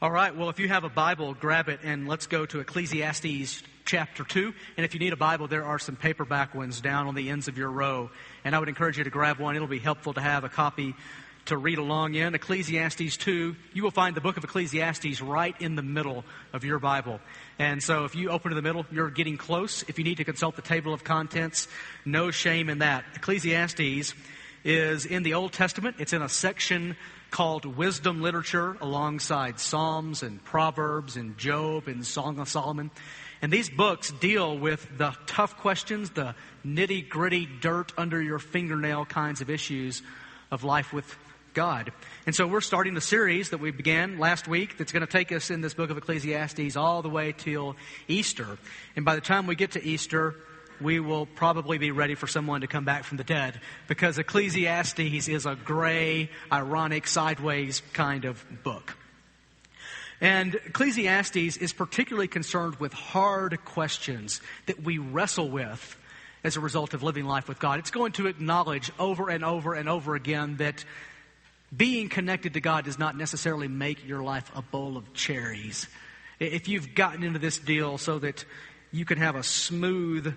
All right, well, if you have a Bible, grab it and let's go to Ecclesiastes chapter 2. And if you need a Bible, there are some paperback ones down on the ends of your row. And I would encourage you to grab one. It'll be helpful to have a copy to read along in. Ecclesiastes 2, you will find the book of Ecclesiastes right in the middle of your Bible. And so if you open to the middle, you're getting close. If you need to consult the table of contents, no shame in that. Ecclesiastes is in the Old Testament. It's in a section called wisdom literature alongside Psalms and Proverbs and Job and Song of Solomon. And these books deal with the tough questions, the nitty-gritty dirt under your fingernail kinds of issues of life with God. And so we're starting the series that we began last week that's going to take us in this book of Ecclesiastes all the way till Easter. And by the time we get to Easter, we will probably be ready for someone to come back from the dead, because Ecclesiastes is a gray, ironic, sideways kind of book. And Ecclesiastes is particularly concerned with hard questions that we wrestle with as a result of living life with God. It's going to acknowledge over and over and over again that being connected to God does not necessarily make your life a bowl of cherries. If you've gotten into this deal so that you can have a smooth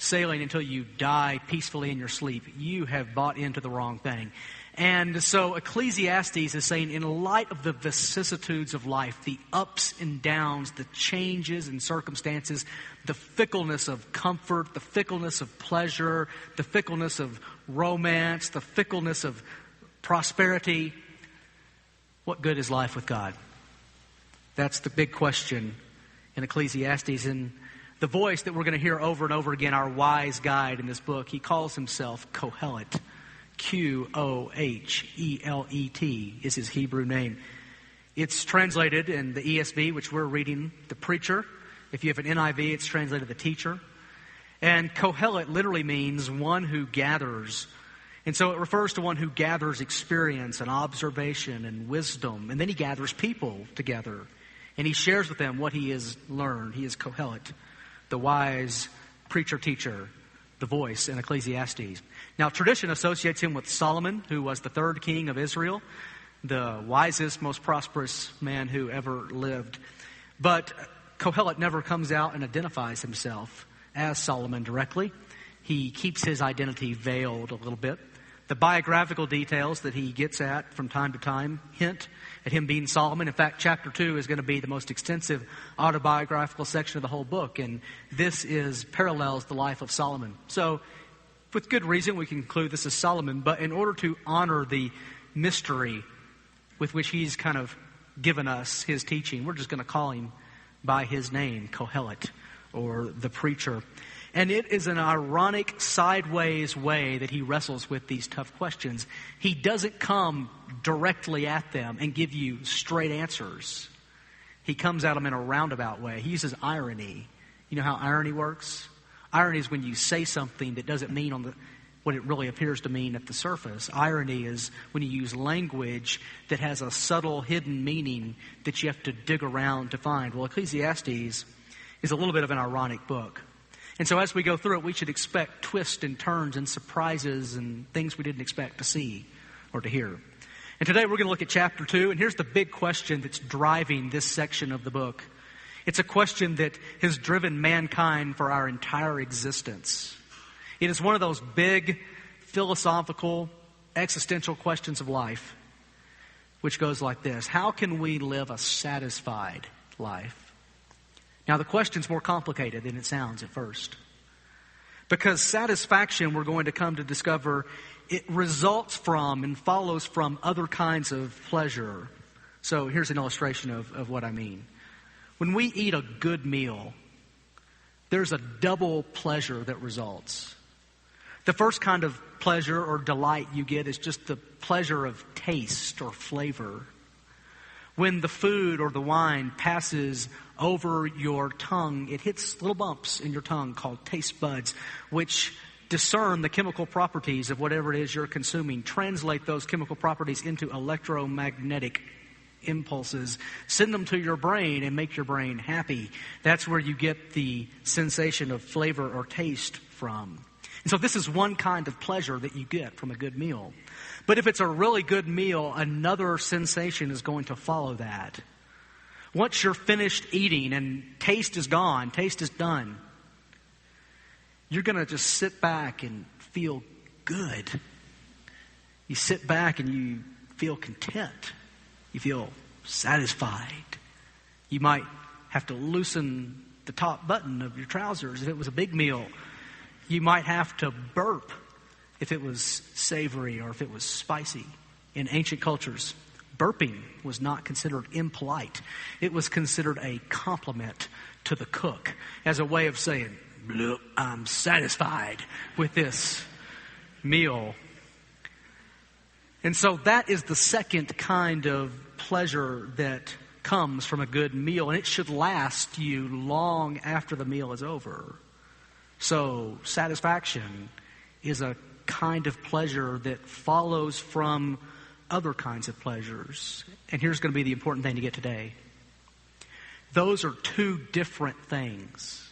sailing until you die peacefully in your sleep, you have bought into the wrong thing. And so Ecclesiastes is saying, in light of the vicissitudes of life, the ups and downs, the changes in circumstances, the fickleness of comfort, the fickleness of pleasure, the fickleness of romance, the fickleness of prosperity, what good is life with God? That's the big question in Ecclesiastes. And the voice that we're going to hear over and over again, our wise guide in this book, he calls himself Kohelet. Qohelet is his Hebrew name. It's translated in the ESV, which we're reading, the preacher. If you have an NIV, it's translated the teacher. And Kohelet literally means one who gathers. And so it refers to one who gathers experience and observation and wisdom. And then he gathers people together. And he shares with them what he has learned. He is Kohelet, the wise preacher-teacher, the voice in Ecclesiastes. Now, tradition associates him with Solomon, who was the third king of Israel, the wisest, most prosperous man who ever lived. But Kohelet never comes out and identifies himself as Solomon directly. He keeps his identity veiled a little bit. The biographical details that he gets at from time to time hint at him being Solomon. In fact, chapter 2 is going to be the most extensive autobiographical section of the whole book, and this parallels the life of Solomon. So, with good reason, we can conclude this is Solomon, but in order to honor the mystery with which he's kind of given us his teaching, we're just going to call him by his name, Kohelet, or the preacher. And it is an ironic, sideways way that he wrestles with these tough questions. He doesn't come directly at them and give you straight answers. He comes at them in a roundabout way. He uses irony. You know how irony works? Irony is when you say something that doesn't mean what it really appears to mean at the surface. Irony is when you use language that has a subtle, hidden meaning that you have to dig around to find. Well, Ecclesiastes is a little bit of an ironic book. And so as we go through it, we should expect twists and turns and surprises and things we didn't expect to see or to hear. And today we're going to look at chapter 2, and here's the big question that's driving this section of the book. It's a question that has driven mankind for our entire existence. It is one of those big, philosophical, existential questions of life, which goes like this: how can we live a satisfied life? Now, the question's more complicated than it sounds at first. Because satisfaction, we're going to come to discover, it results from and follows from other kinds of pleasure. So here's an illustration of what I mean. When we eat a good meal, there's a double pleasure that results. The first kind of pleasure or delight you get is just the pleasure of taste or flavor. When the food or the wine passes over your tongue, it hits little bumps in your tongue called taste buds, which discern the chemical properties of whatever it is you're consuming, translate those chemical properties into electromagnetic impulses, send them to your brain and make your brain happy. That's where you get the sensation of flavor or taste from. And so this is one kind of pleasure that you get from a good meal. But if it's a really good meal, another sensation is going to follow that. Once you're finished eating and taste is gone, taste is done, you're going to just sit back and feel good. You sit back and you feel content. You feel satisfied. You might have to loosen the top button of your trousers if it was a big meal. You might have to burp if it was savory or if it was spicy. In ancient cultures, burping was not considered impolite. It was considered a compliment to the cook as a way of saying, "Look, I'm satisfied with this meal." And so that is the second kind of pleasure that comes from a good meal, and it should last you long after the meal is over. So satisfaction is a kind of pleasure that follows from other kinds of pleasures. And here's going to be the important thing to get today. Those are two different things.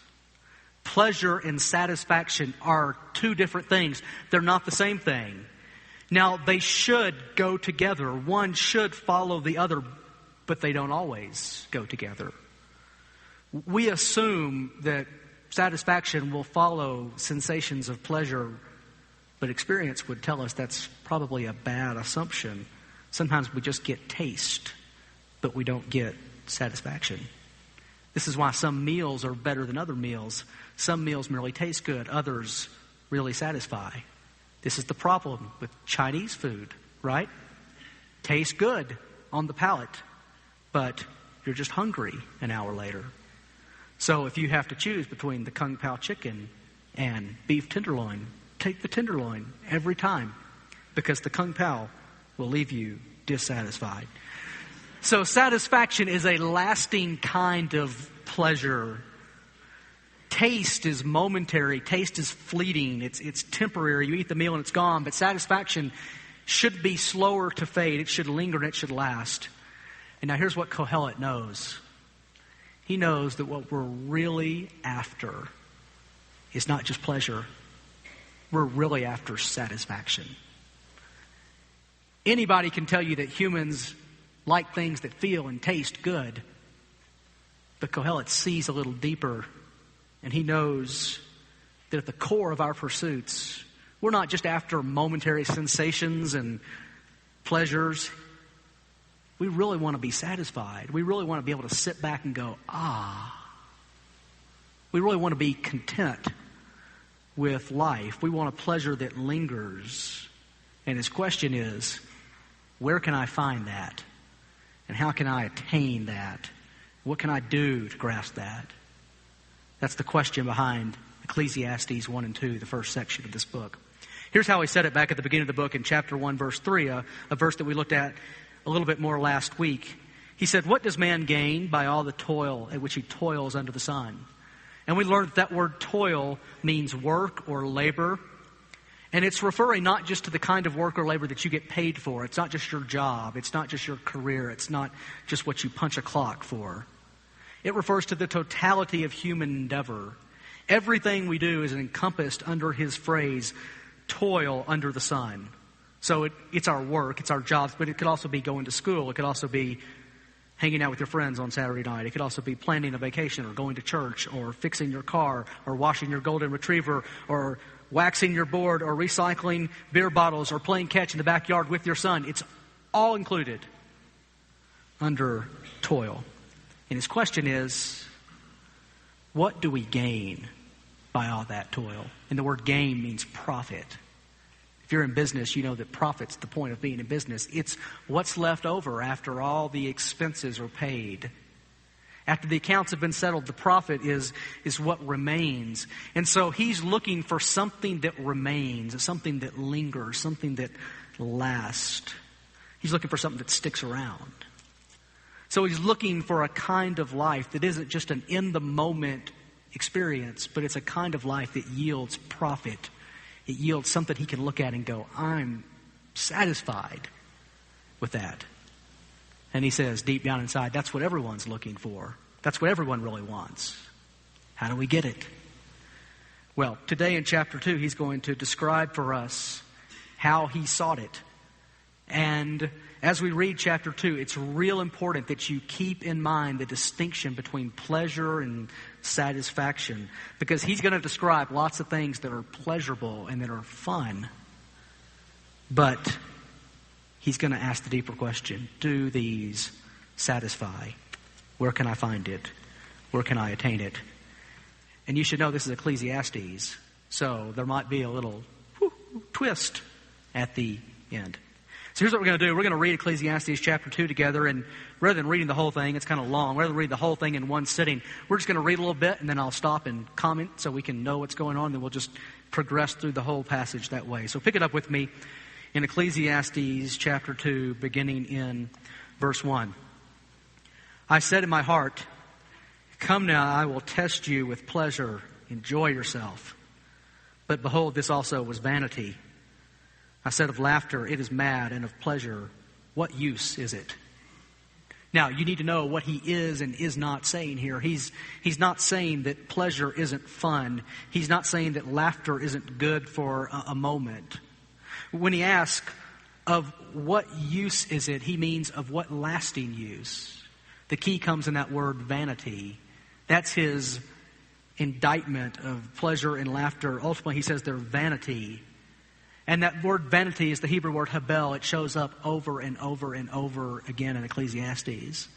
Pleasure and satisfaction are two different things. They're not the same thing. Now, they should go together. One should follow the other, but they don't always go together. We assume that satisfaction will follow sensations of pleasure, but experience would tell us that's probably a bad assumption. Sometimes we just get taste, but we don't get satisfaction. This is why some meals are better than other meals. Some meals merely taste good, others really satisfy. This is the problem with Chinese food, right? Tastes good on the palate, but you're just hungry an hour later. So if you have to choose between the Kung Pao chicken and beef tenderloin, take the tenderloin every time, because the Kung Pao will leave you dissatisfied. So satisfaction is a lasting kind of pleasure. Taste is momentary. Taste is fleeting. It's temporary. You eat the meal and it's gone. But satisfaction should be slower to fade. It should linger and it should last. And now here's what Kohelet knows. He knows that what we're really after is not just pleasure. We're really after satisfaction. Anybody can tell you that humans like things that feel and taste good. But Kohelet sees a little deeper, and he knows that at the core of our pursuits, we're not just after momentary sensations and pleasures. We really want to be satisfied. We really want to be able to sit back and go, ah. We really want to be content with life. We want a pleasure that lingers. And his question is, where can I find that? And how can I attain that? What can I do to grasp that? That's the question behind Ecclesiastes 1 and 2, the first section of this book. Here's how he said it back at the beginning of the book in chapter 1, verse 3, a verse that we looked at a little bit more last week. He said, "What does man gain by all the toil at which he toils under the sun?" And we learned that word toil means work or labor. And it's referring not just to the kind of work or labor that you get paid for. It's not just your job. It's not just your career. It's not just what you punch a clock for. It refers to the totality of human endeavor. Everything we do is encompassed under his phrase, toil under the sun. So it's our work, it's our jobs, but it could also be going to school. It could also be hanging out with your friends on Saturday night. It could also be planning a vacation or going to church or fixing your car or washing your golden retriever or waxing your board or recycling beer bottles or playing catch in the backyard with your son. It's all included under toil. And his question is, what do we gain by all that toil? And the word gain means profit. If you're in business, you know that profit's the point of being in business. It's what's left over after all the expenses are paid. After the accounts have been settled, the profit is what remains. And so he's looking for something that remains, something that lingers, something that lasts. He's looking for something that sticks around. So he's looking for a kind of life that isn't just an in-the-moment experience, but it's a kind of life that yields profit. It yields something he can look at and go, I'm satisfied with that. And he says, deep down inside, that's what everyone's looking for. That's what everyone really wants. How do we get it? Well, today in chapter 2, he's going to describe for us how he sought it. And as we read chapter 2, it's real important that you keep in mind the distinction between pleasure and satisfaction, because he's going to describe lots of things that are pleasurable and that are fun. But he's going to ask the deeper question, do these satisfy? Where can I find it? Where can I attain it? And you should know this is Ecclesiastes, so there might be a little twist at the end. So here's what we're going to do. We're going to read Ecclesiastes chapter 2 together, and rather than reading the whole thing, it's kind of long, rather than read the whole thing in one sitting, we're just going to read a little bit, and then I'll stop and comment so we can know what's going on, and then we'll just progress through the whole passage that way. So pick it up with me in Ecclesiastes chapter 2, beginning in verse 1. I said in my heart, come now, I will test you with pleasure. Enjoy yourself. But behold, this also was vanity. I said of laughter, it is mad, and of pleasure, what use is it? Now, you need to know what he is and is not saying here. He's not saying that pleasure isn't fun. He's not saying that laughter isn't good for a moment. When he asks, of what use is it, he means of what lasting use. The key comes in that word vanity. That's his indictment of pleasure and laughter. Ultimately, he says they're vanity. And that word vanity is the Hebrew word habel. It shows up over and over and over again in Ecclesiastes.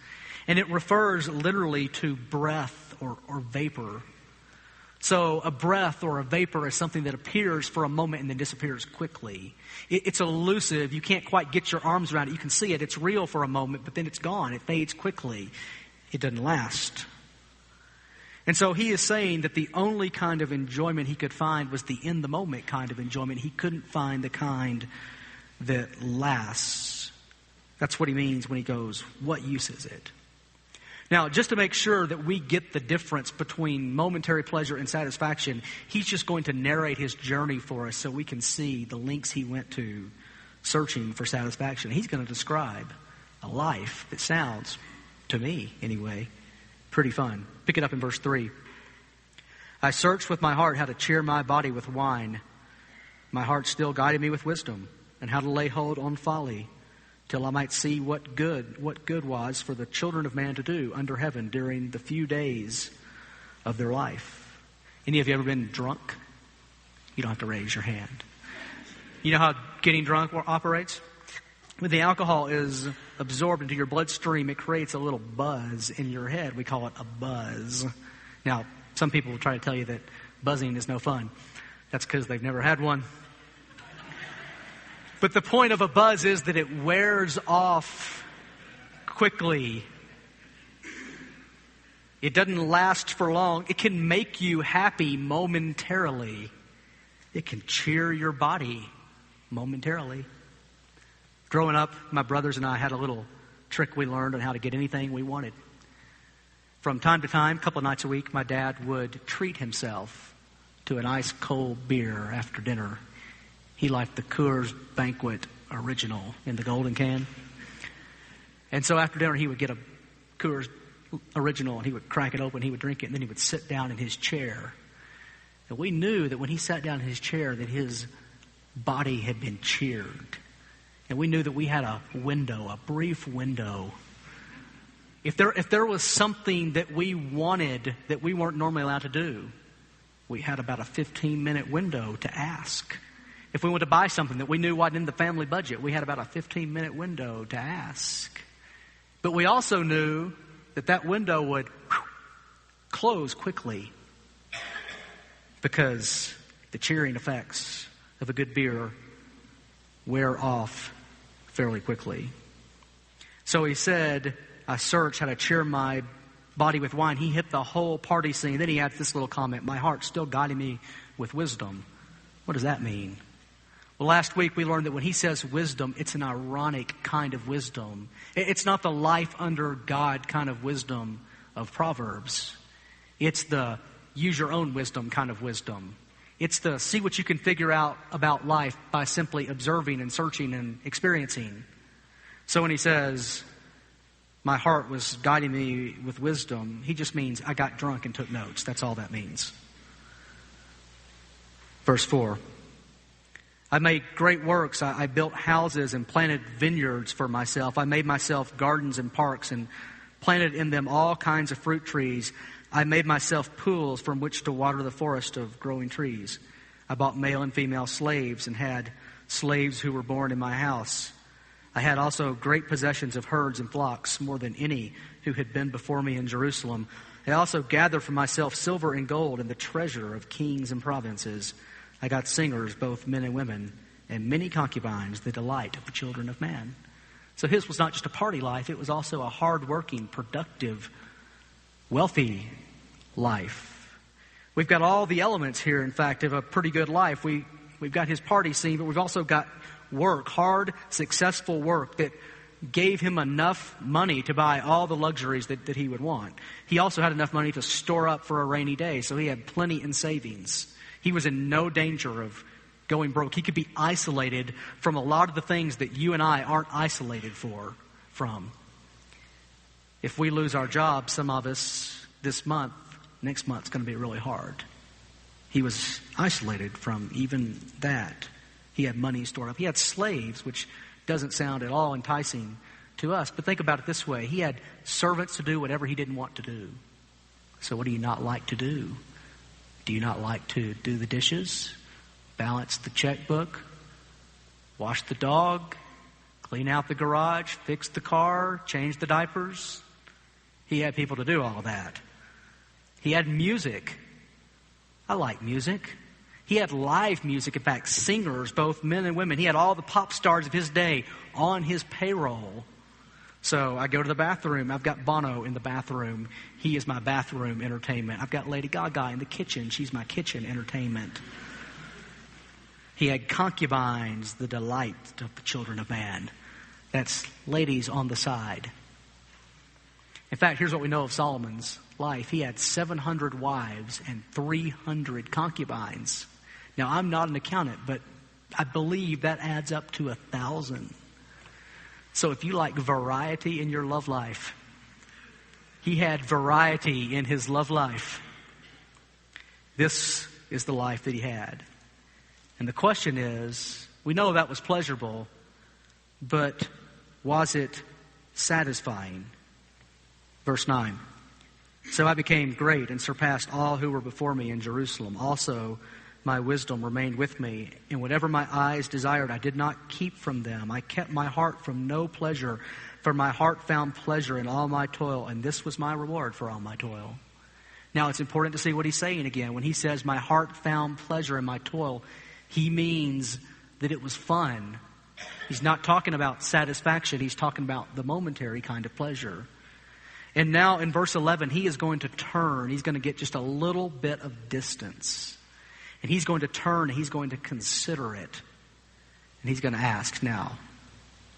And it refers literally to breath or vapor. So a breath or a vapor is something that appears for a moment and then disappears quickly. It's elusive. You can't quite get your arms around it. You can see it. It's real for a moment, but then it's gone. It fades quickly. It doesn't last. And so he is saying that the only kind of enjoyment he could find was the in-the-moment kind of enjoyment. He couldn't find the kind that lasts. That's what he means when he goes, what use is it? Now, just to make sure that we get the difference between momentary pleasure and satisfaction, he's just going to narrate his journey for us so we can see the links he went to searching for satisfaction. He's going to describe a life that sounds, to me anyway, pretty fun. Pick it up in verse 3. I searched with my heart how to cheer my body with wine. My heart still guided me with wisdom, and how to lay hold on folly, till I might see what good was for the children of man to do under heaven during the few days of their life. Any of you ever been drunk? You don't have to raise your hand. You know how getting drunk operates? When the alcohol is absorbed into your bloodstream, it creates a little buzz in your head. We call it a buzz. Now, some people will try to tell you that buzzing is no fun. That's because they've never had one. But the point of a buzz is that it wears off quickly. It doesn't last for long. It can make you happy momentarily. It can cheer your body momentarily. Growing up, my brothers and I had a little trick we learned on how to get anything we wanted. From time to time, a couple of nights a week, my dad would treat himself to an ice cold beer after dinner. He liked the Coors Banquet Original in the golden can. And so after dinner, he would get a Coors Original and he would crack it open, he would drink it, and then he would sit down in his chair. And we knew that when he sat down in his chair that his body had been cheered. And we knew that we had a window, a brief window. If there was something that we wanted that we weren't normally allowed to do, we had about a 15-minute window to ask. If we wanted to buy something that we knew wasn't in the family budget, we had about a 15-minute window to ask. But we also knew that that window would close quickly because the cheering effects of a good beer wear off fairly quickly. So he said, I searched how to cheer my body with wine. He hit the whole party scene. Then he adds this little comment, my heart still guiding me with wisdom. What does that mean? Well, last week we learned that when he says wisdom, it's an ironic kind of wisdom. It's not the life under God kind of wisdom of Proverbs. It's the use your own wisdom kind of wisdom. It's the see what you can figure out about life by simply observing and searching and experiencing. So when he says, my heart was guiding me with wisdom, he just means I got drunk and took notes. That's all that means. Verse 4. I made great works. I built houses and planted vineyards for myself. I made myself gardens and parks and planted in them all kinds of fruit trees. I made myself pools from which to water the forest of growing trees. I bought male and female slaves and had slaves who were born in my house. I had also great possessions of herds and flocks, more than any who had been before me in Jerusalem. I also gathered for myself silver and gold and the treasure of kings and provinces. I got singers, both men and women, and many concubines, the delight of the children of man. So his was not just a party life, it was also a hard-working, productive, wealthy life. We've got all the elements here, in fact, of a pretty good life. We've got his party scene, but we've also got work, hard, successful work that gave him enough money to buy all the luxuries that he would want. He also had enough money to store up for a rainy day, so he had plenty in savings. He was in no danger of going broke. He could be isolated from a lot of the things that you and I aren't isolated from. If we lose our job, some of us this month, next month's going to be really hard. He was isolated from even that. He had money stored up. He had slaves, which doesn't sound at all enticing to us. But think about it this way. He had servants to do whatever he didn't want to do. So what do you not like to do? Do you not like to do the dishes, balance the checkbook, wash the dog, clean out the garage, fix the car, change the diapers? He had people to do all that. He had music. I like music. He had live music, in fact, singers, both men and women. He had all the pop stars of his day on his payroll. So I go to the bathroom. I've got Bono in the bathroom. He is my bathroom entertainment. I've got Lady Gaga in the kitchen. She's my kitchen entertainment. He had concubines, the delight of the children of man. That's ladies on the side. In fact, here's what we know of Solomon's life. He had 700 wives and 300 concubines. Now, I'm not an accountant, but I believe that adds up to 1,000. So if you like variety in your love life, he had variety in his love life. This is the life that he had. And the question is, we know that was pleasurable, but was it satisfying? Verse 9. So I became great and surpassed all who were before me in Jerusalem. Also, my wisdom remained with me, and whatever my eyes desired, I did not keep from them. I kept my heart from no pleasure, for my heart found pleasure in all my toil, and this was my reward for all my toil. Now, it's important to see what he's saying again. When he says, my heart found pleasure in my toil, he means that it was fun. He's not talking about satisfaction. He's talking about the momentary kind of pleasure. And now in verse 11, he is going to turn. He's going to get just a little bit of distance. And he's going to turn and he's going to consider it. And he's going to ask, now,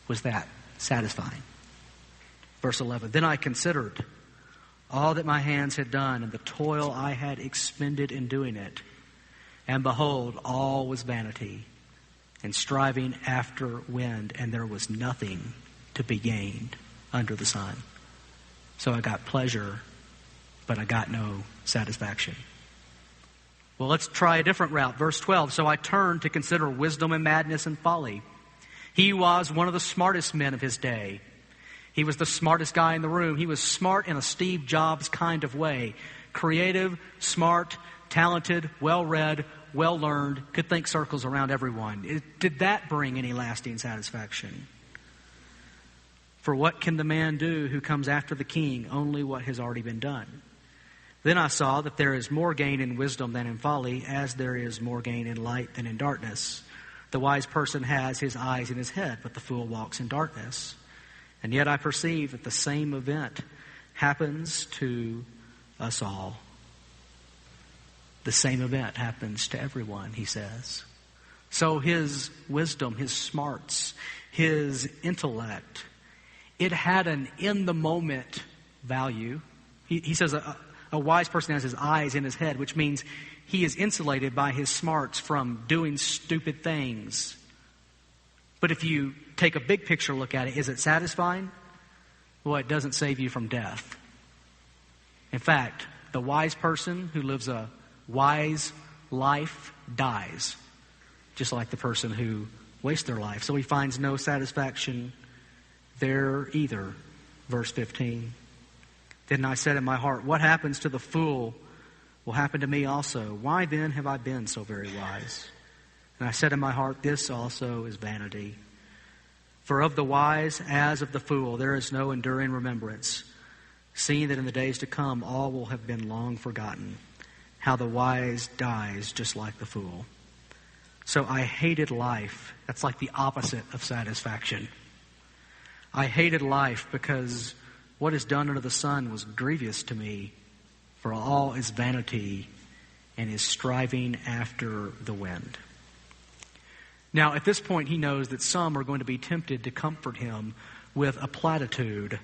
was that satisfying? Verse 11, then I considered all that my hands had done and the toil I had expended in doing it. And behold, all was vanity and striving after wind, and there was nothing to be gained under the sun. So I got pleasure, but I got no satisfaction. Well, let's try a different route. Verse 12, so I turned to consider wisdom and madness and folly. He was one of the smartest men of his day. He was the smartest guy in the room. He was smart in a Steve Jobs kind of way. Creative, smart, talented, well-read, well-learned, could think circles around everyone. Did that bring any lasting satisfaction? For what can the man do who comes after the king? Only what has already been done. Then I saw that there is more gain in wisdom than in folly, as there is more gain in light than in darkness. The wise person has his eyes in his head, but the fool walks in darkness. And yet I perceive that the same event happens to us all. The same event happens to everyone, he says. So his wisdom, his smarts, his intellect, it had an in-the-moment value. He says a wise person has his eyes in his head, which means he is insulated by his smarts from doing stupid things. But if you take a big picture look at it, is it satisfying? Well, it doesn't save you from death. In fact, the wise person who lives a wise life dies. just like the person who wastes their life. So he finds no satisfaction there either. Verse 15. Then I said in my heart, what happens to the fool will happen to me also. Why then have I been so very wise? And I said in my heart, this also is vanity. For of the wise as of the fool there is no enduring remembrance, seeing that in the days to come all will have been long forgotten, how the wise dies just like the fool. So I hated life. That's like the opposite of satisfaction. I hated life because what is done under the sun was grievous to me, for all is vanity and is striving after the wind. Now, at this point, he knows that some are going to be tempted to comfort him with a platitude.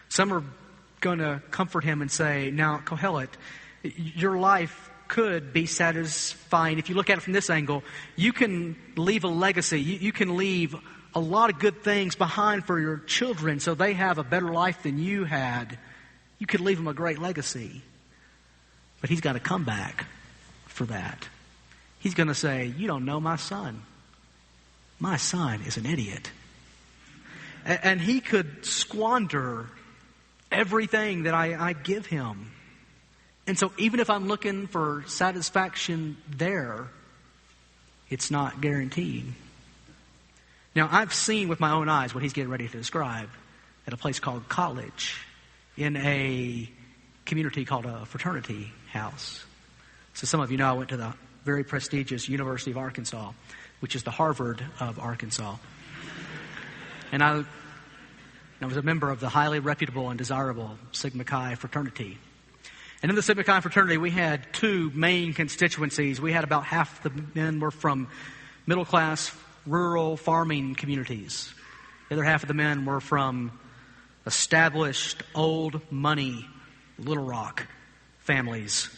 Some are going to comfort him and say, now, Kohelet, your life could be satisfying. If you look at it from this angle, you can leave a legacy. You can leave a lot of good things behind for your children so they have a better life than you had. You could leave them a great legacy. But he's got to come back for that. He's going to say, you don't know my son. My son is an idiot. And he could squander everything that I give him. And so even if I'm looking for satisfaction there, it's not guaranteed. Now, I've seen with my own eyes what he's getting ready to describe at a place called college in a community called a fraternity house. So some of you know I went to the very prestigious University of Arkansas, which is the Harvard of Arkansas. And I was a member of the highly reputable and desirable Sigma Chi fraternity. And in the Sigma Chi fraternity, we had two main constituencies. We had about half the men were from middle-class, rural farming communities. The other half of the men were from established, old money, Little Rock families.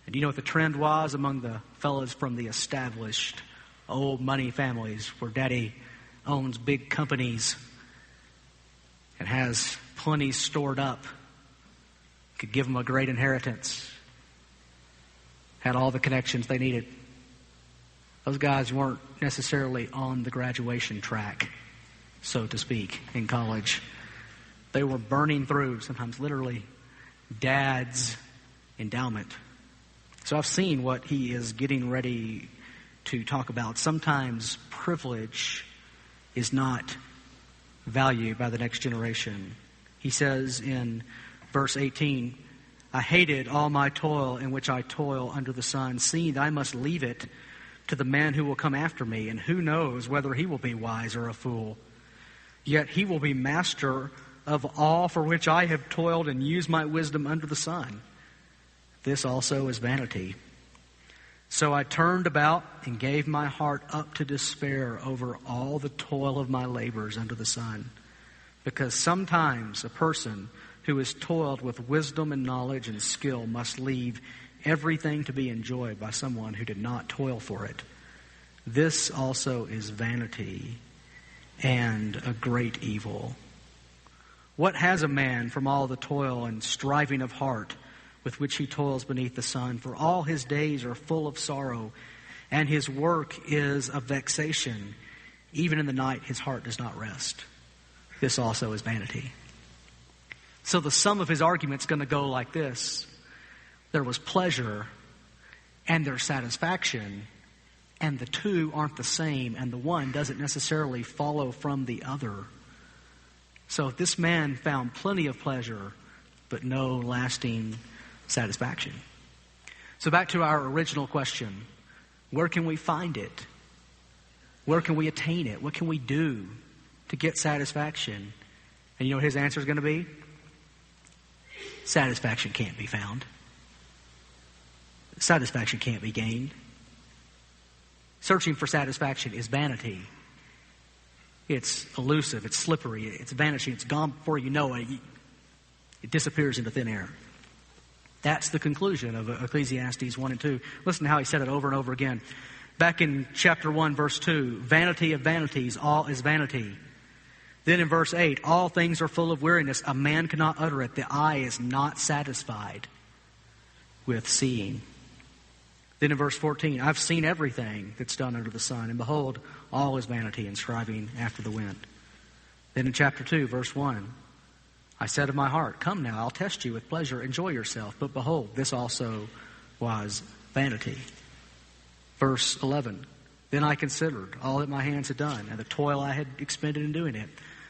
And do you know what the trend was among the fellows from the established, old money families where daddy owns big companies and has plenty stored up, could give them a great inheritance, had all the connections they needed? Those guys weren't necessarily on the graduation track, so to speak, in college. They were burning through, sometimes literally, dad's endowment. So I've seen what he is getting ready to talk about. Sometimes privilege is not valued by the next generation. He says in verse 18, I hated all my toil in which I toil under the sun, seeing that I must leave it to the man who will come after me, and who knows whether he will be wise or a fool. Yet he will be master of all for which I have toiled and used my wisdom under the sun. This also is vanity. So I turned about and gave my heart up to despair over all the toil of my labors under the sun. Because sometimes a person who has toiled with wisdom and knowledge and skill must leave everything to be enjoyed by someone who did not toil for it. This also is vanity and a great evil. What has a man from all the toil and striving of heart with which he toils beneath the sun? For all his days are full of sorrow, and his work is a vexation. Even in the night his heart does not rest. This also is vanity. So the sum of his argument is going to go like this. There was pleasure and there's satisfaction, and the two aren't the same, and the one doesn't necessarily follow from the other. So this man found plenty of pleasure, but no lasting satisfaction. So back to our original question. Where can we find it? Where can we attain it? What can we do to get satisfaction? And you know what his answer is going to be? Satisfaction can't be found. Satisfaction can't be gained. Searching for satisfaction is vanity. It's elusive, it's slippery, it's vanishing, it's gone before you know it. It disappears into thin air. That's the conclusion of Ecclesiastes 1 and 2. Listen to how he said it over and over again. Back in chapter 1, verse 2, vanity of vanities, all is vanity. Then in verse 8, all things are full of weariness. A man cannot utter it. The eye is not satisfied with seeing. Then in verse 14, I've seen everything that's done under the sun, and behold, all is vanity and striving after the wind. Then in chapter 2, verse 1, I said of my heart, come now, I'll test you with pleasure, enjoy yourself. But behold, this also was vanity. Verse 11, then I considered all that my hands had done, and the toil I had expended in doing it.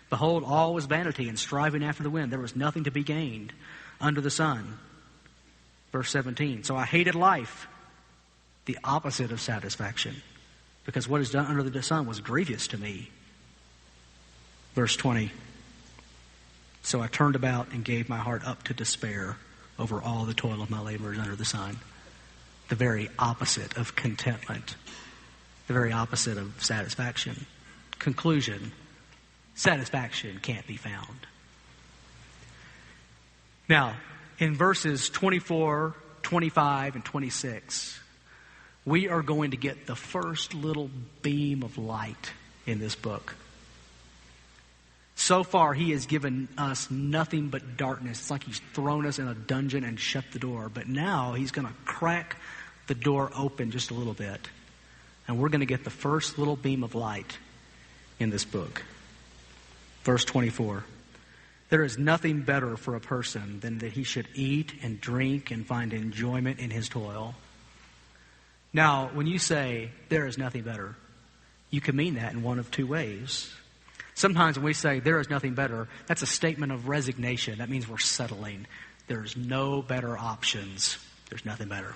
Behold, all was vanity and striving after the wind. There was nothing to be gained under the sun. Verse 17, so I hated life, the opposite of satisfaction, because what is done under the sun was grievous to me. Verse 20, so I turned about and gave my heart up to despair over all the toil of my labors under the sun. The very opposite of contentment. The very opposite of satisfaction. Conclusion, satisfaction can't be found. Now, in verses 24, 25, and 26, we are going to get the first little beam of light in this book. So far, he has given us nothing but darkness. It's like he's thrown us in a dungeon and shut the door. But now he's going to crack the door open just a little bit. And we're going to get the first little beam of light in this book. Verse 24. There is nothing better for a person than that he should eat and drink and find enjoyment in his toil. Now, when you say there is nothing better, you can mean that in one of two ways. Sometimes when we say there is nothing better, that's a statement of resignation. That means we're settling. There's no better options. There's nothing better.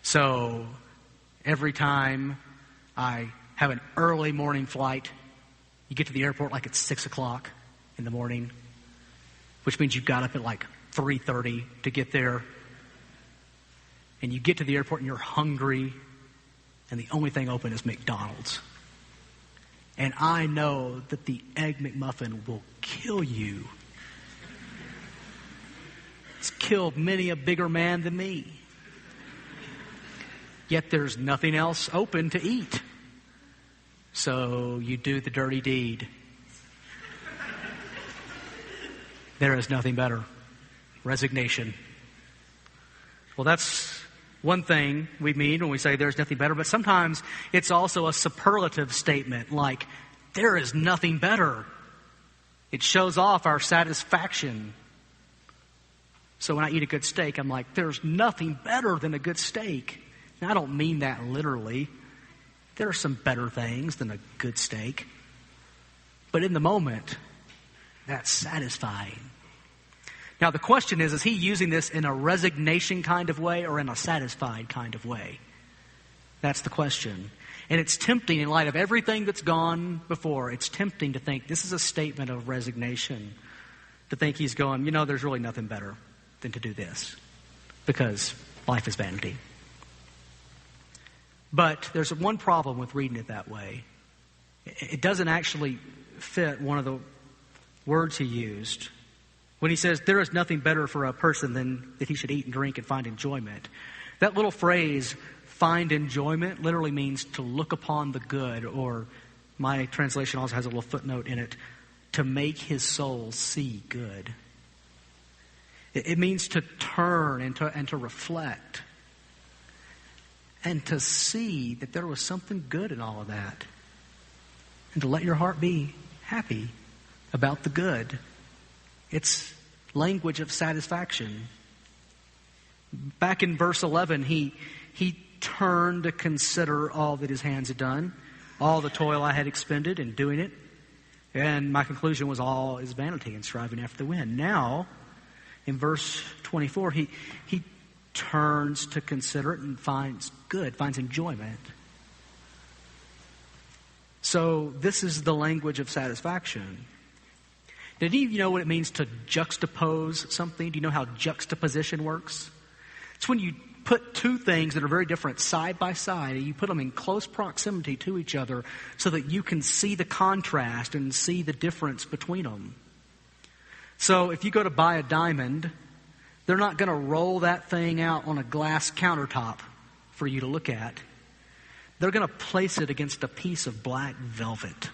So every time I have an early morning flight, you get to the airport like it's 6 o'clock in the morning, which means you got up at like 3:30 to get there. And you get to the airport and you're hungry, and the only thing open is McDonald's. And I know that the Egg McMuffin will kill you. It's killed many a bigger man than me. Yet there's nothing else open to eat. So you do the dirty deed. There is nothing better. Resignation. Well, that's one thing we mean when we say there's nothing better, but sometimes it's also a superlative statement like, there is nothing better. It shows off our satisfaction. So when I eat a good steak, I'm like, there's nothing better than a good steak. Now, I don't mean that literally. There are some better things than a good steak. But in the moment, that's satisfying. Now, the question is he using this in a resignation kind of way or in a satisfied kind of way? That's the question. And it's tempting in light of everything that's gone before. It's tempting to think this is a statement of resignation. To think he's going, there's really nothing better than to do this. Because life is vanity. But there's one problem with reading it that way. It doesn't actually fit one of the words he used. When he says, there is nothing better for a person than that he should eat and drink and find enjoyment. That little phrase, find enjoyment, literally means to look upon the good, or my translation also has a little footnote in it, to make his soul see good. It means to turn and to reflect. And to see that there was something good in all of that. And to let your heart be happy about the good. It's language of satisfaction. Back in verse 11, he turned to consider all that his hands had done, all the toil I had expended in doing it. And my conclusion was all is vanity and striving after the wind. Now, in verse 24, he turns to consider it and finds good, finds enjoyment. So this is the language of satisfaction. Did any of you know what it means to juxtapose something? Do you know how juxtaposition works? It's when you put two things that are very different side by side, and you put them in close proximity to each other so that you can see the contrast and see the difference between them. So if you go to buy a diamond, they're not going to roll that thing out on a glass countertop for you to look at. They're going to place it against a piece of black velvet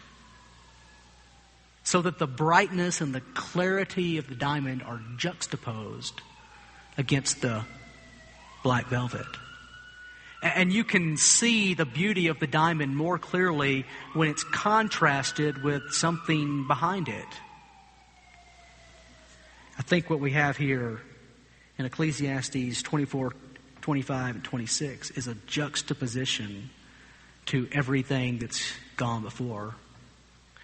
so that the brightness and the clarity of the diamond are juxtaposed against the black velvet. And you can see the beauty of the diamond more clearly when it's contrasted with something behind it. I think what we have here in Ecclesiastes 24, 25, and 26 is a juxtaposition to everything that's gone before.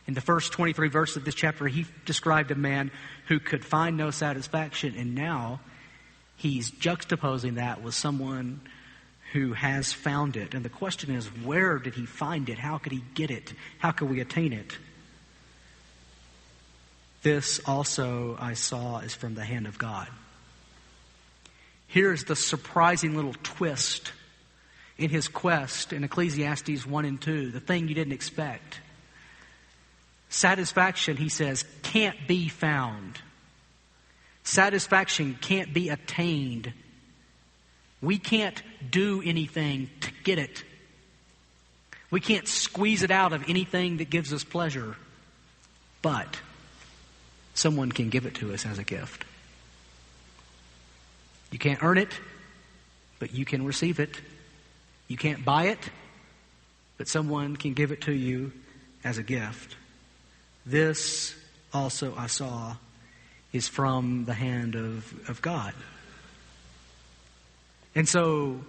In the first 23 verses of this chapter, he described a man who could find no satisfaction, and now he's juxtaposing that with someone who has found it. And the question is, where did he find it? How could he get it? How could we attain it? This also I saw is from the hand of God. Here's the surprising little twist in his quest in Ecclesiastes 1 and 2, the thing you didn't expect. Satisfaction, he says, can't be found. Satisfaction can't be attained. We can't do anything to get it. We can't squeeze it out of anything that gives us pleasure. But someone can give it to us as a gift. You can't earn it, but you can receive it. You can't buy it, but someone can give it to you as a gift. This also I saw is from the hand of God. And so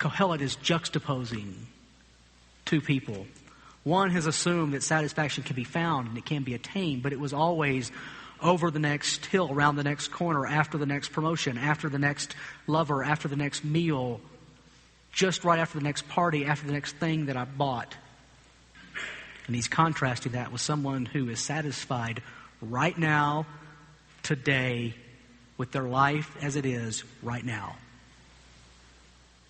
Kohelet is juxtaposing two people. One has assumed that satisfaction can be found and it can be attained, but it was always over the next hill, around the next corner, after the next promotion, after the next lover, after the next meal, just right after the next party, after the next thing that I bought. And he's contrasting that with someone who is satisfied right now, today, with their life as it is right now.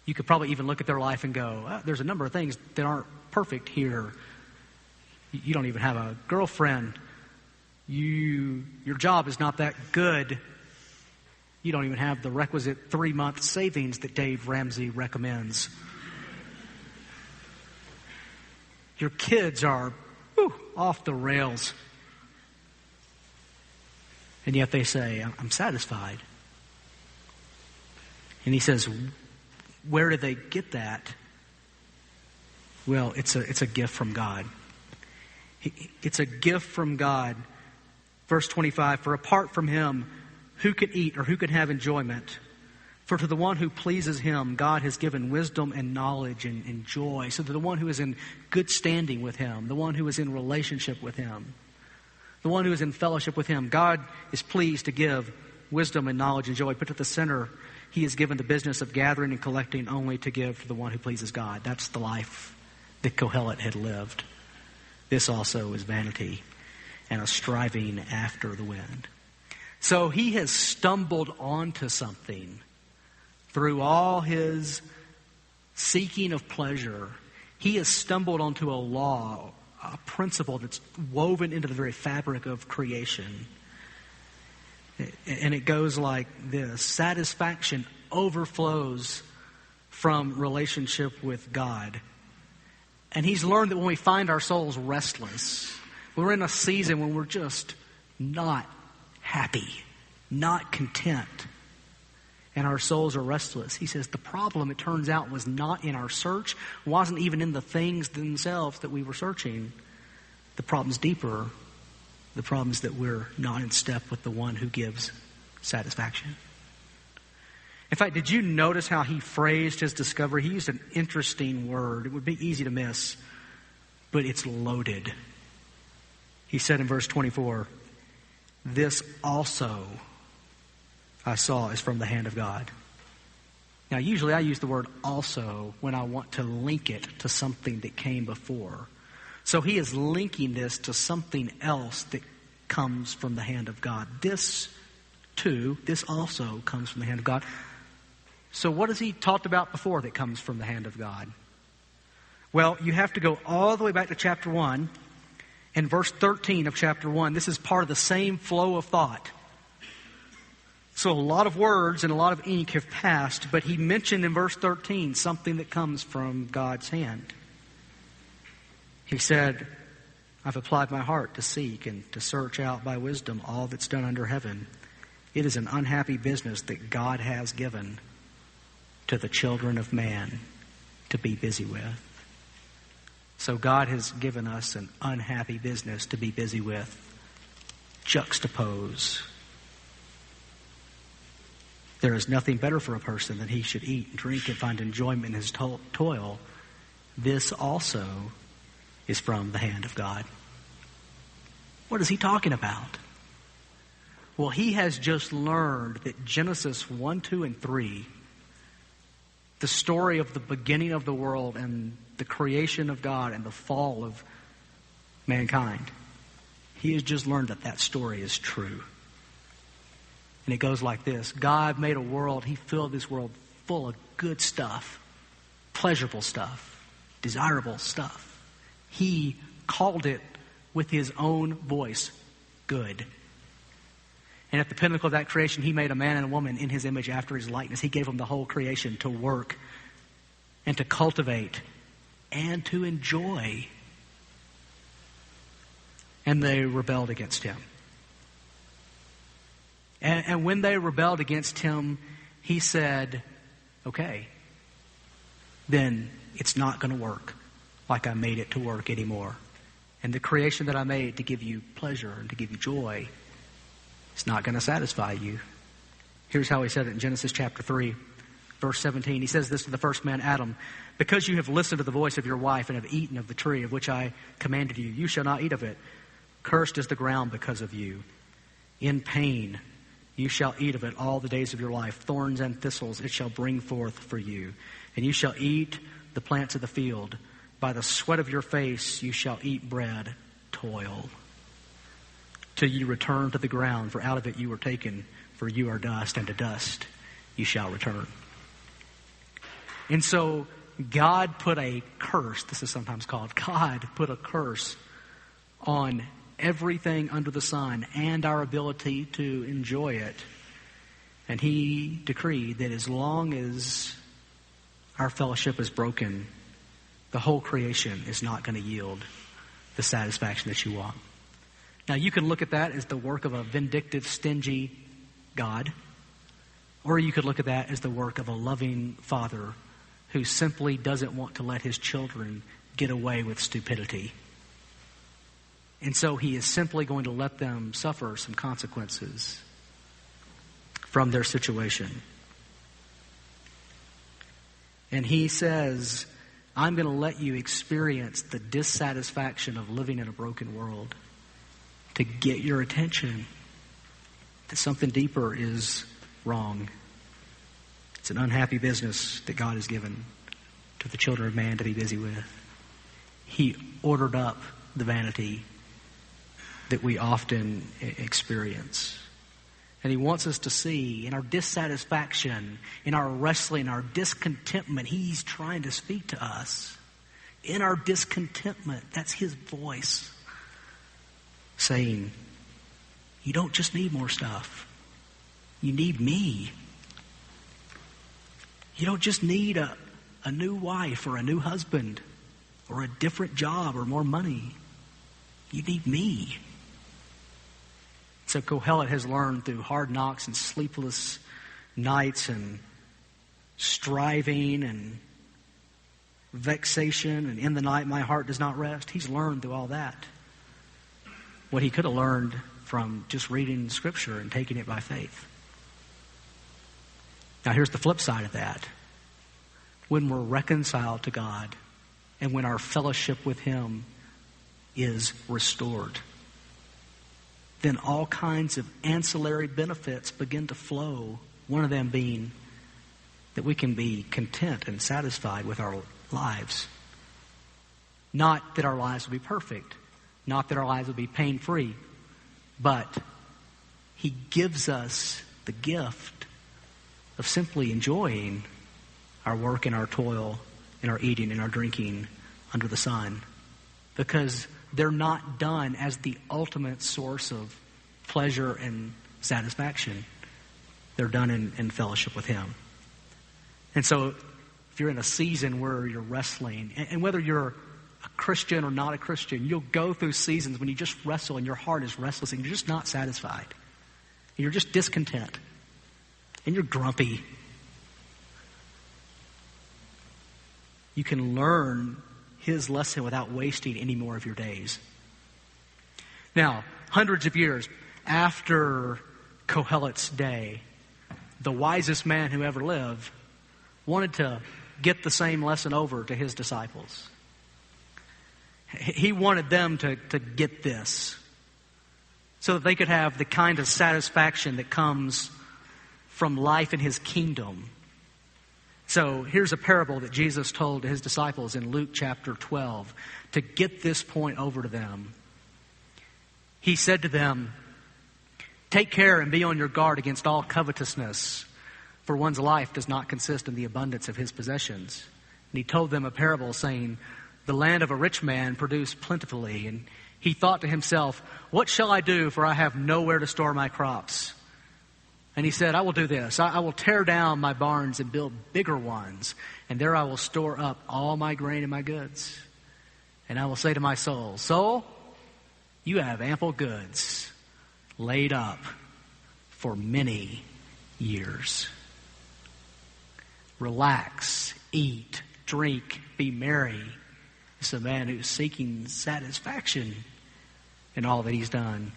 You could probably even look at their life and go, there's a number of things that aren't perfect here. You don't even have a girlfriend. Your job is not that good. You don't even have the requisite 3-month savings that Dave Ramsey recommends. Your kids are off the rails. And yet they say, I'm satisfied. And he says, where do they get that? Well, it's a gift from God. It's a gift from God. Verse 25, for apart from him, who could eat or who could have enjoyment? For to the one who pleases him, God has given wisdom and knowledge and joy. So to the one who is in good standing with him, the one who is in relationship with him, the one who is in fellowship with him, God is pleased to give wisdom and knowledge and joy. Put to the center, he is given the business of gathering and collecting only to give to the one who pleases God. That's the life that Kohelet had lived. This also is vanity and a striving after the wind. So he has stumbled onto something through all his seeking of pleasure. He has stumbled onto a law, a principle that's woven into the very fabric of creation. And it goes like this. Satisfaction overflows from relationship with God. And he's learned that when we find our souls restless, we're in a season when we're just not happy, not content, and our souls are restless. He says the problem, it turns out, was not in our search, wasn't even in the things themselves that we were searching. The problem's deeper. The problem is that we're not in step with the one who gives satisfaction. In fact, did you notice how he phrased his discovery? He used an interesting word. It would be easy to miss, but it's loaded. He said in verse 24, this also I saw is from the hand of God. Now, usually I use the word also when I want to link it to something that came before. So he is linking this to something else that comes from the hand of God. This also comes from the hand of God. So what has he talked about before that comes from the hand of God? Well, you have to go all the way back to chapter 1 and verse 13 of chapter 1. This is part of the same flow of thought. So a lot of words and a lot of ink have passed, but he mentioned in verse 13 something that comes from God's hand. He said, I've applied my heart to seek and to search out by wisdom all that's done under heaven. It is an unhappy business that God has given to the children of man to be busy with. So God has given us an unhappy business to be busy with. Juxtapose. There is nothing better for a person than he should eat and drink and find enjoyment in his toil. This also is from the hand of God. What is he talking about? Well, he has just learned that Genesis 1, 2, and 3, the story of the beginning of the world and the creation of God and the fall of mankind, he has just learned that that story is true. And it goes like this. God made a world. He filled this world full of good stuff, pleasurable stuff, desirable stuff. He called it with his own voice, good. And at the pinnacle of that creation, he made a man and a woman in his image after his likeness. He gave them the whole creation to work and to cultivate and to enjoy. And they rebelled against him. And when they rebelled against him, he said, okay, then it's not going to work like I made it to work anymore. And the creation that I made to give you pleasure and to give you joy, it's not going to satisfy you. Here's how he said it in Genesis chapter 3, verse 17. He says this to the first man, Adam, because you have listened to the voice of your wife and have eaten of the tree of which I commanded you, you shall not eat of it. Cursed is the ground because of you. In pain you shall eat of it all the days of your life. Thorns and thistles it shall bring forth for you. And you shall eat the plants of the field. By the sweat of your face you shall eat bread, toil, till you return to the ground, for out of it you were taken, for you are dust, and to dust you shall return. And so God put a curse, this is sometimes called, God put a curse on everything under the sun and our ability to enjoy it. And he decreed that as long as our fellowship is broken, the whole creation is not going to yield the satisfaction that you want. Now, you can look at that as the work of a vindictive, stingy God, or you could look at that as the work of a loving Father who simply doesn't want to let his children get away with stupidity. And so he is simply going to let them suffer some consequences from their situation. And he says, I'm going to let you experience the dissatisfaction of living in a broken world to get your attention that something deeper is wrong. It's an unhappy business that God has given to the children of man to be busy with. He ordered up the vanity that we often experience. And he wants us to see in our dissatisfaction, in our wrestling, our discontentment, he's trying to speak to us. In our discontentment, that's his voice saying, you don't just need more stuff. You need me. You don't just need a new wife or a new husband or a different job or more money. You need me. So Kohelet has learned through hard knocks and sleepless nights and striving and vexation and in the night my heart does not rest. He's learned through all that what he could have learned from just reading Scripture and taking it by faith. Now here's the flip side of that. When we're reconciled to God and when our fellowship with him is restored, then all kinds of ancillary benefits begin to flow. One of them being that we can be content and satisfied with our lives. Not that our lives will be perfect. Not that our lives will be pain-free. But he gives us the gift of simply enjoying our work and our toil and our eating and our drinking under the sun. Because they're not done as the ultimate source of pleasure and satisfaction. They're done in fellowship with him. And so if you're in a season where you're wrestling, and whether you're a Christian or not a Christian, you'll go through seasons when you just wrestle and your heart is restless and you're just not satisfied. And you're just discontent. And you're grumpy. you can learn his lesson without wasting any more of your days. Now, hundreds of years after Kohelet's day, the wisest man who ever lived wanted to get the same lesson over to his disciples. He wanted them to get this so that they could have the kind of satisfaction that comes from life in his kingdom. So here's a parable that Jesus told to his disciples in Luke chapter 12 to get this point over to them. He said to them, "Take care and be on your guard against all covetousness, for one's life does not consist in the abundance of his possessions." And he told them a parable saying, "The land of a rich man produced plentifully, and he thought to himself, 'What shall I do, for I have nowhere to store my crops?' And he said, 'I will do this. I will tear down my barns and build bigger ones, and there I will store up all my grain and my goods. And I will say to my soul, Soul, you have ample goods laid up for many years. Relax, eat, drink, be merry.' It's a man who's seeking satisfaction in all that he's done.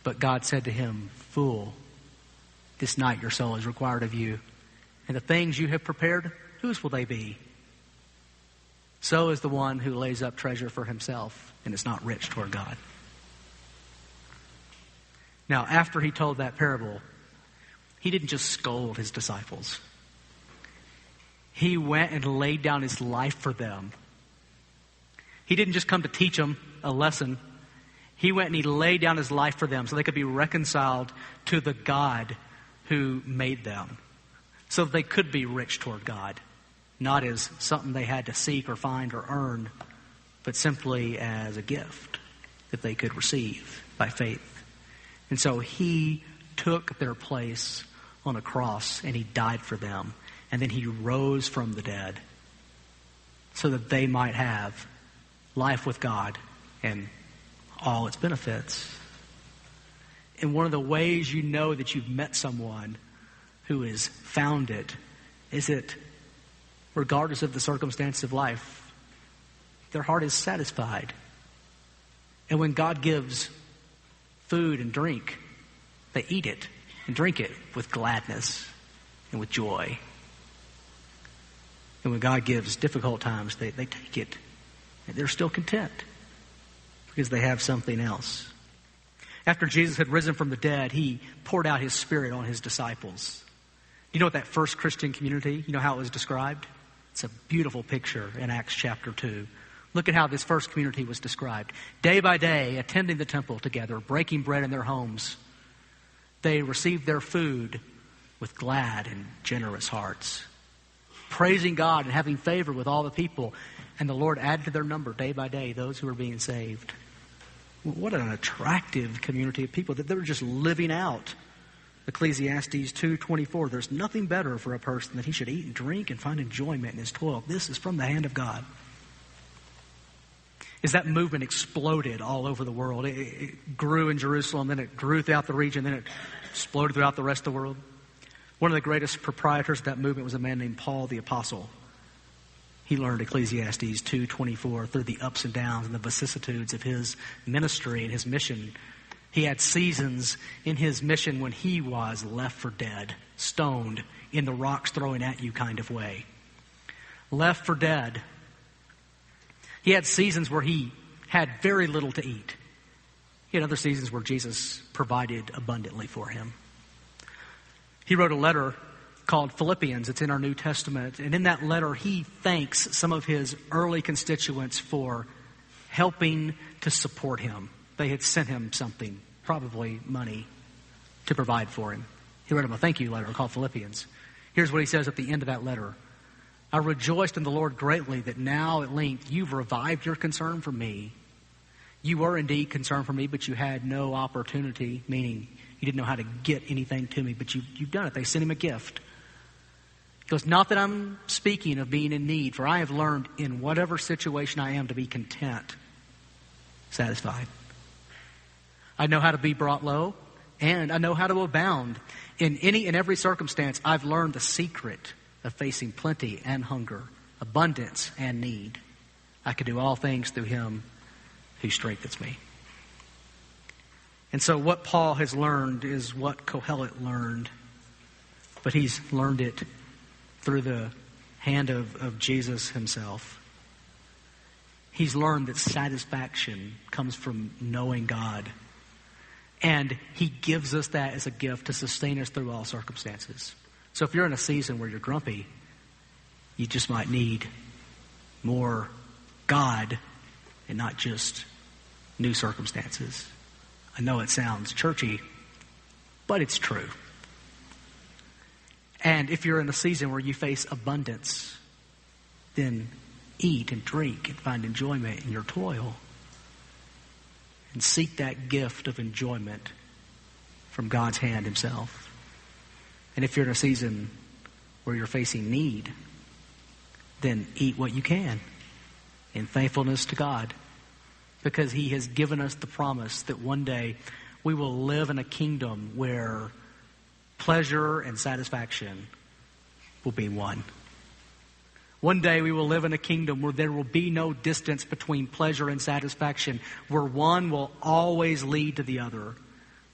But God said to him, 'Fool, this night your soul is required of you. And the things you have prepared, whose will they be? So is the one who lays up treasure for himself and is not rich toward God.'" Now, after he told that parable, he didn't just scold his disciples. He went and laid down his life for them. He didn't just come to teach them a lesson. He went and he laid down his life for them so they could be reconciled to the God who made them, so that they could be rich toward God, not as something they had to seek or find or earn, but simply as a gift that they could receive by faith. And so he took their place on a cross and he died for them. And then he rose from the dead so that they might have life with God and all its benefits. And one of the ways you know that you've met someone who has found it is that regardless of the circumstance of life, their heart is satisfied. And when God gives food and drink, they eat it and drink it with gladness and with joy. And when God gives difficult times, they take it and they're still content because they have something else. After Jesus had risen from the dead, he poured out his Spirit on his disciples. You know what that first Christian community, you know how it was described? It's a beautiful picture in Acts chapter 2. Look at how this first community was described. Day by day, attending the temple together, breaking bread in their homes, they received their food with glad and generous hearts, praising God and having favor with all the people. And the Lord added to their number day by day those who were being saved. What an attractive community of people that they were just living out Ecclesiastes 2:24. There's nothing better for a person that he should eat and drink and find enjoyment in his toil. This is from the hand of God. As that movement exploded all over the world, it grew in Jerusalem, then it grew throughout the region, then it exploded throughout the rest of the world. One of the greatest proprietors of that movement was a man named Paul the Apostle. He learned Ecclesiastes 2:24 through the ups and downs and the vicissitudes of his ministry and his mission. He had seasons in his mission when he was left for dead, stoned, in the rocks throwing at you kind of way. Left for dead. He had seasons where he had very little to eat. He had other seasons where Jesus provided abundantly for him. He wrote a letter called Philippians. It's in our New Testament. And in that letter, he thanks some of his early constituents for helping to support him. They had sent him something, probably money, to provide for him. He wrote him a thank you letter called Philippians. Here's what he says at the end of that letter. "I rejoiced in the Lord greatly that now at length you've revived your concern for me. You were indeed concerned for me, but you had no opportunity," meaning you didn't know how to get anything to me, but you've done it. They sent him a gift. He goes, "Not that I'm speaking of being in need, for I have learned in whatever situation I am to be content, satisfied. I know how to be brought low, and I know how to abound. In any and every circumstance, I've learned the secret of facing plenty and hunger, abundance and need. I can do all things through him who strengthens me. And so what Paul has learned is what Kohelet learned, but he's learned it through the hand of Jesus himself. He's learned that satisfaction comes from knowing God. And he gives us that as a gift to sustain us through all circumstances. So if you're in a season where you're grumpy, you just might need more God and not just new circumstances. I know it sounds churchy, but it's true. And if you're in a season where you face abundance, then eat and drink and find enjoyment in your toil. And seek that gift of enjoyment from God's hand himself. And if you're in a season where you're facing need, then eat what you can in thankfulness to God. Because he has given us the promise that one day we will live in a kingdom where pleasure and satisfaction will be one. One day we will live in a kingdom where there will be no distance between pleasure and satisfaction, where one will always lead to the other,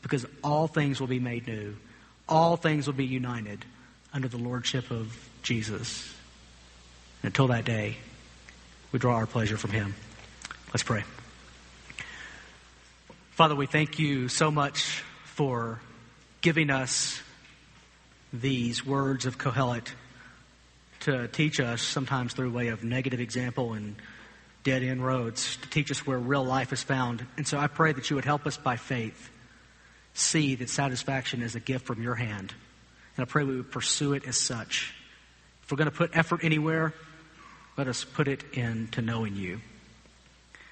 because all things will be made new. All things will be united under the lordship of Jesus. And until that day, we draw our pleasure from him. Let's pray. Father, we thank you so much for giving us these words of Kohelet to teach us, sometimes through way of negative example and dead-end roads, to teach us where real life is found. And so I pray that you would help us by faith see that satisfaction is a gift from your hand. And I pray we would pursue it as such. If we're going to put effort anywhere, let us put it into knowing you.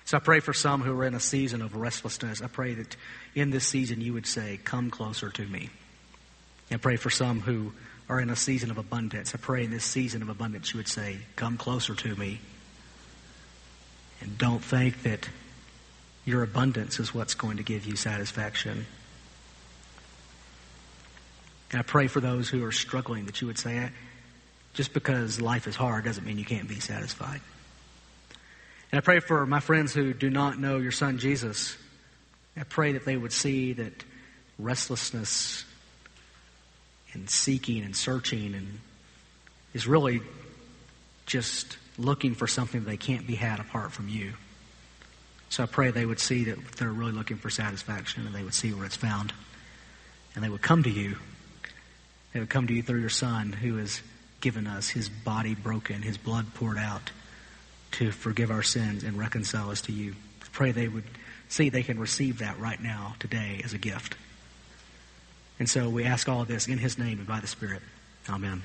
So I pray for some who are in a season of restlessness. I pray that in this season you would say, come closer to me. And I pray for some who are in a season of abundance. I pray in this season of abundance you would say, come closer to me. And don't think that your abundance is what's going to give you satisfaction. And I pray for those who are struggling that you would say, just because life is hard doesn't mean you can't be satisfied. And I pray for my friends who do not know your son Jesus. I pray that they would see that restlessness and seeking and searching and is really just looking for something they can't be had apart from you. So I pray they would see that they're really looking for satisfaction, and they would see where it's found. And they would come to you. They would come to you through your son, who has given us his body broken, his blood poured out to forgive our sins and reconcile us to you. I pray they would see they can receive that right now, today, as a gift. And so we ask all of this in his name and by the Spirit. Amen.